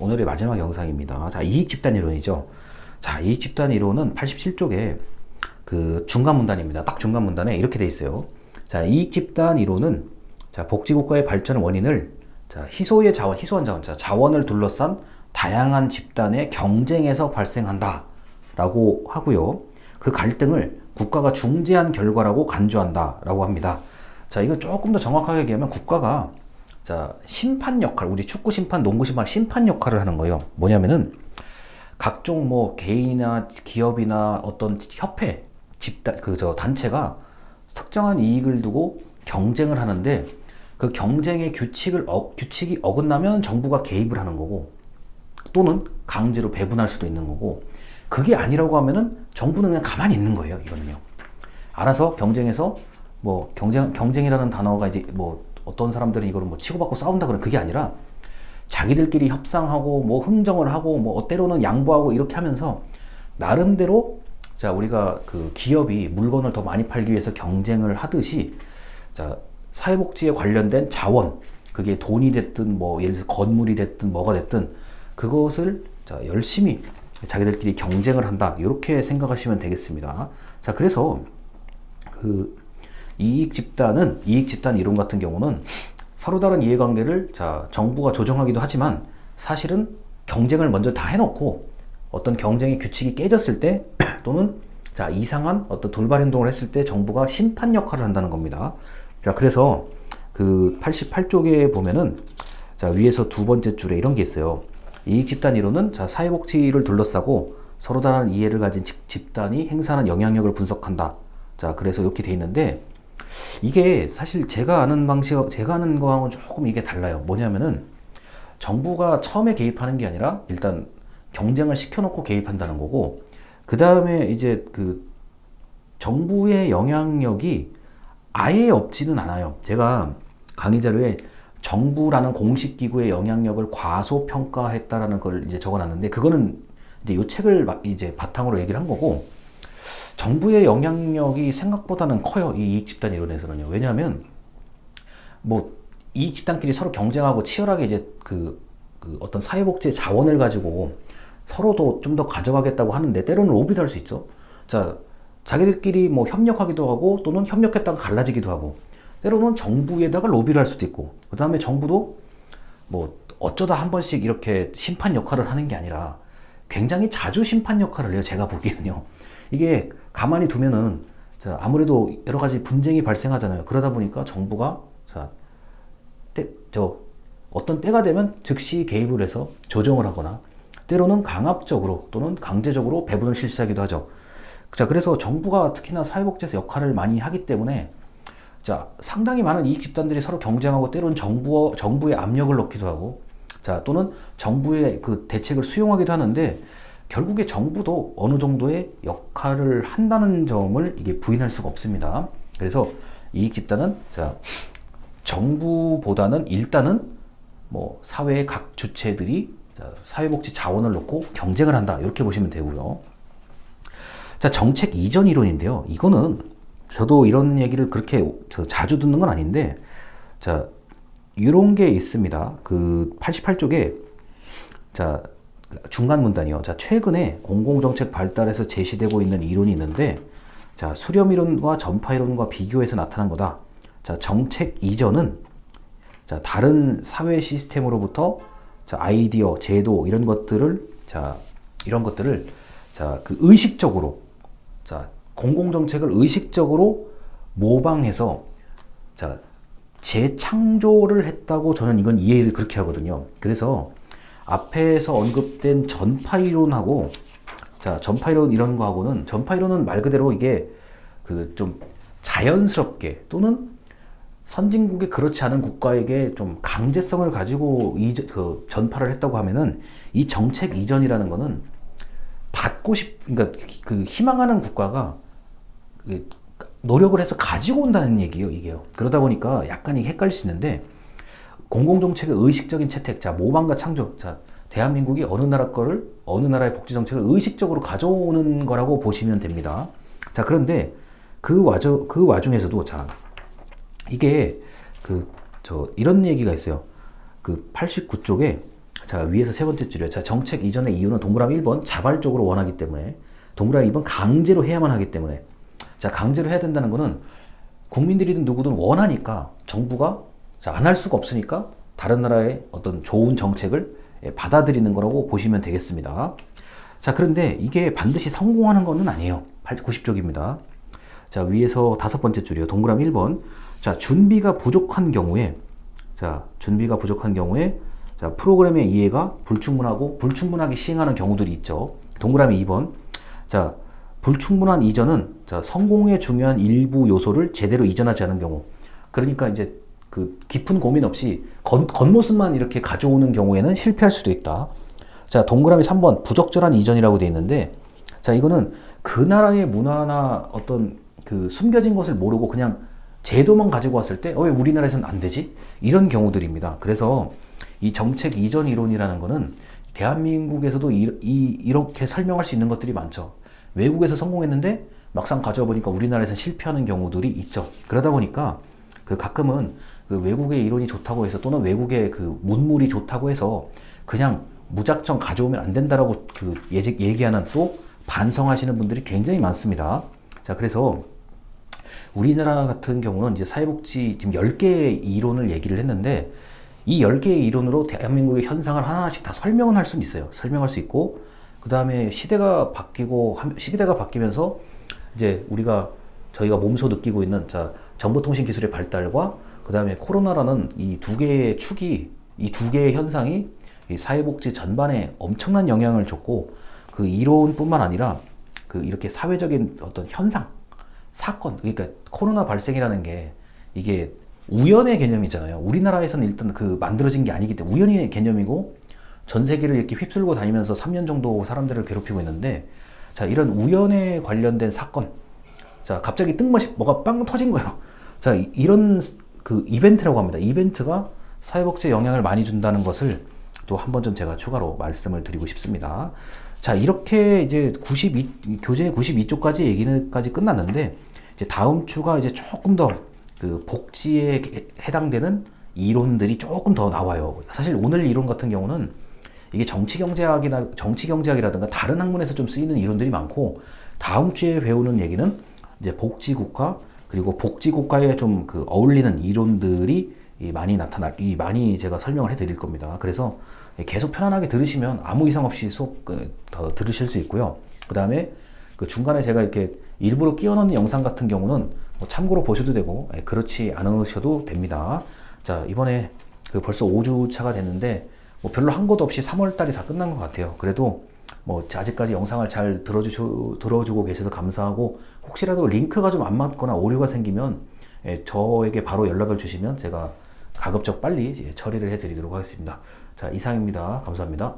오늘의 마지막 영상입니다. 자, 이익집단 이론이죠. 자, 이익집단 이론은 87쪽에 그 중간 문단입니다. 딱 중간 문단에 이렇게 돼 있어요. 자, 이익집단 이론은 자, 복지국가의 발전 원인을 자, 희소의 자원, 희소한 자원, 자, 자원을 둘러싼 다양한 집단의 경쟁에서 발생한다 라고 하고요. 그 갈등을 국가가 중재한 결과라고 간주한다 라고 합니다. 자, 이거 조금 더 정확하게 얘기하면 국가가 자, 심판 역할, 우리 축구 심판, 농구 심판 역할을 하는 거예요. 뭐냐면은 각종 뭐 개인이나 기업이나 어떤 협회, 집단, 단체가 특정한 이익을 두고 경쟁을 하는데 그 경쟁의 규칙이 어긋나면 정부가 개입을 하는 거고 또는 강제로 배분할 수도 있는 거고 그게 아니라고 하면은 정부는 그냥 가만히 있는 거예요. 이거는요. 알아서 경쟁해서 뭐 경쟁이라는 단어가 이제 뭐 어떤 사람들은 이거를 뭐 치고받고 싸운다 그런 그게 아니라 자기들끼리 협상하고 뭐 흥정을 하고 뭐 때로는 양보하고 이렇게 하면서 나름대로 자 우리가 그 기업이 물건을 더 많이 팔기 위해서 경쟁을 하듯이 자 사회복지에 관련된 자원 그게 돈이 됐든 뭐 예를 들어서 건물이 됐든 뭐가 됐든 그것을 자 열심히 자기들끼리 경쟁을 한다 이렇게 생각하시면 되겠습니다. 자 그래서 그 이익집단 이론 같은 경우는 서로 다른 이해관계를 자 정부가 조정하기도 하지만 사실은 경쟁을 먼저 다 해놓고 어떤 경쟁의 규칙이 깨졌을 때 또는 자 이상한 어떤 돌발 행동을 했을 때 정부가 심판 역할을 한다는 겁니다. 자 그래서 그 88쪽에 보면은 자 위에서 두 번째 줄에 이런 게 있어요. 이익집단 이론은 자 사회복지를 둘러싸고 서로 다른 이해를 가진 집단이 행사하는 영향력을 분석한다. 자 그래서 이렇게 돼 있는데 이게 사실 제가 아는 거하고는 조금 이게 달라요. 뭐냐면은 정부가 처음에 개입하는 게 아니라 일단 경쟁을 시켜놓고 개입한다는 거고 그 다음에 이제 그 정부의 영향력이 아예 없지는 않아요. 제가 강의 자료에 정부라는 공식 기구의 영향력을 과소평가했다라는 걸 이제 적어놨는데 그거는 이제 이 책을 이제 바탕으로 얘기를 한 거고 정부의 영향력이 생각보다는 커요. 이 이익집단 이론에서는요. 왜냐하면 뭐 이익집단끼리 서로 경쟁하고 치열하게 이제 그 어떤 사회복지의 자원을 가지고 서로도 좀 더 가져가겠다고 하는데 때로는 로비도 할 수 있죠. 자 자기들끼리 뭐 협력하기도 하고 또는 협력했다가 갈라지기도 하고 때로는 정부에다가 로비를 할 수도 있고 그 다음에 정부도 뭐 어쩌다 한 번씩 이렇게 심판 역할을 하는 게 아니라 굉장히 자주 심판 역할을 해요. 제가 보기에는요. 이게 가만히 두면은 자, 아무래도 여러 가지 분쟁이 발생하잖아요. 그러다 보니까 정부가 자, 어떤 때가 되면 즉시 개입을 해서 조정을 하거나 때로는 강압적으로 또는 강제적으로 배분을 실시하기도 하죠. 자, 그래서 정부가 특히나 사회복지에서 역할을 많이 하기 때문에 자, 상당히 많은 이익 집단들이 서로 경쟁하고 때로는 정부에 압력을 넣기도 하고 자, 또는 정부의 그 대책을 수용하기도 하는데 결국에 정부도 어느 정도의 역할을 한다는 점을 이게 부인할 수가 없습니다. 그래서 이익 집단은 자, 정부보다는 일단은 뭐 사회의 각 주체들이 자, 사회복지 자원을 놓고 경쟁을 한다. 이렇게 보시면 되고요. 자, 정책 이전 이론인데요. 이거는 저도 이런 얘기를 그렇게 자주 듣는 건 아닌데 자, 이런 게 있습니다. 그 88쪽에 자, 중간 문단이요. 자, 최근에 공공정책 발달에서 제시되고 있는 이론이 있는데, 자, 수렴 이론과 전파 이론과 비교해서 나타난 거다. 자, 정책 이전은 자, 다른 사회 시스템으로부터 자, 아이디어, 제도 이런 것들을 자, 그 의식적으로 자, 공공정책을 의식적으로 모방해서 자, 재창조를 했다고 저는 이건 이해를 그렇게 하거든요. 그래서 앞에서 언급된 전파 이론하고 자 전파 이론 이런 거하고는 전파 이론은 말 그대로 이게 그 좀 자연스럽게 또는 선진국에 그렇지 않은 국가에게 좀 강제성을 가지고 그 전파를 했다고 하면은 이 정책 이전이라는 거는 그러니까 그 희망하는 국가가 노력을 해서 가지고 온다는 얘기예요, 이게요. 그러다 보니까 약간 이게 헷갈릴 수 있는데 공공정책의 의식적인 채택, 자, 모방과 창조. 자, 대한민국이 어느 나라의 복지정책을 의식적으로 가져오는 거라고 보시면 됩니다. 자, 그런데 그 와중에서도, 자, 이게, 이런 얘기가 있어요. 그 89쪽에 자, 위에서 세 번째 줄이요. 자, 정책 이전의 이유는 동그라미 1번 자발적으로 원하기 때문에, 동그라미 2번 강제로 해야만 하기 때문에. 자, 강제로 해야 된다는 거는 국민들이든 누구든 원하니까 정부가 안 할 수가 없으니까 다른 나라의 어떤 좋은 정책을 받아들이는 거라고 보시면 되겠습니다. 자, 그런데 이게 반드시 성공하는 것은 아니에요. 90쪽입니다. 자, 위에서 다섯 번째 줄이요. 동그라미 1번. 자, 준비가 부족한 경우에, 자, 프로그램의 이해가 불충분하고 불충분하게 시행하는 경우들이 있죠. 동그라미 2번. 자, 불충분한 이전은 성공의 중요한 일부 요소를 제대로 이전하지 않은 경우. 그러니까 이제 그 깊은 고민 없이 겉모습만 이렇게 가져오는 경우에는 실패할 수도 있다. 자, 동그라미 3번 부적절한 이전이라고 되어 있는데, 자, 이거는 그 나라의 문화나 어떤 그 숨겨진 것을 모르고 그냥 제도만 가지고 왔을 때 왜 우리나라에서는 안 되지? 이런 경우들입니다. 그래서 이 정책 이전 이론이라는 거는 대한민국에서도 이렇게 설명할 수 있는 것들이 많죠. 외국에서 성공했는데 막상 가져와 보니까 우리나라에서 실패하는 경우들이 있죠. 그러다 보니까 그 가끔은 그 외국의 이론이 좋다고 해서, 또는 외국의 그 문물이 좋다고 해서 그냥 무작정 가져오면 안 된다라고 그 얘기하는, 또 반성하시는 분들이 굉장히 많습니다. 자, 그래서 우리나라 같은 경우는 이제 사회복지 지금 10개의 이론을 얘기를 했는데, 이 10개의 이론으로 대한민국의 현상을 하나씩 다 설명은 할 수는 있어요. 설명할 수 있고, 그 다음에 시대가 바뀌면서 이제 저희가 몸소 느끼고 있는 정보통신 기술의 발달과 그 다음에 코로나라는 이 두 개의 축이, 이 두 개의 현상이 이 사회복지 전반에 엄청난 영향을 줬고, 그 이론뿐만 아니라 그 이렇게 사회적인 어떤 현상, 사건, 그러니까 코로나 발생이라는 게 이게 우연의 개념이잖아요. 우리나라에서는 일단 그 만들어진 게 아니기 때문에 우연의 개념이고, 전 세계를 이렇게 휩쓸고 다니면서 3년 정도 사람들을 괴롭히고 있는데, 자, 이런 우연에 관련된 사건, 자, 갑자기 뜬금없이 뭐가 빵 터진 거예요. 자, 이런 그 이벤트라고 합니다. 이벤트가 사회복지에 영향을 많이 준다는 것을 또 한 번 좀 제가 추가로 말씀을 드리고 싶습니다. 자, 이렇게 이제 교재 92쪽까지 얘기까지 끝났는데, 이제 다음 주가 이제 조금 더 그 복지에 해당되는 이론들이 조금 더 나와요. 사실 오늘 이론 같은 경우는 이게 정치경제학이라든가 다른 학문에서 좀 쓰이는 이론들이 많고, 다음 주에 배우는 얘기는 이제 복지국가, 그리고 복지국가에 좀 그 어울리는 이론들이 많이 제가 설명을 해드릴 겁니다. 그래서 계속 편안하게 들으시면 아무 이상 없이 수업 더 들으실 수 있고요. 그 다음에 그 중간에 제가 이렇게 일부러 끼워 넣는 영상 같은 경우는 뭐 참고로 보셔도 되고, 그렇지 않으셔도 됩니다. 자, 이번에 그 벌써 5주 차가 됐는데 뭐 별로 한 것도 없이 3월 달이 다 끝난 것 같아요. 그래도 뭐 아직까지 영상을 잘 들어주고 계셔서 감사하고, 혹시라도 링크가 좀 안 맞거나 오류가 생기면 저에게 바로 연락을 주시면 제가 가급적 빨리 처리를 해드리도록 하겠습니다. 자, 이상입니다. 감사합니다.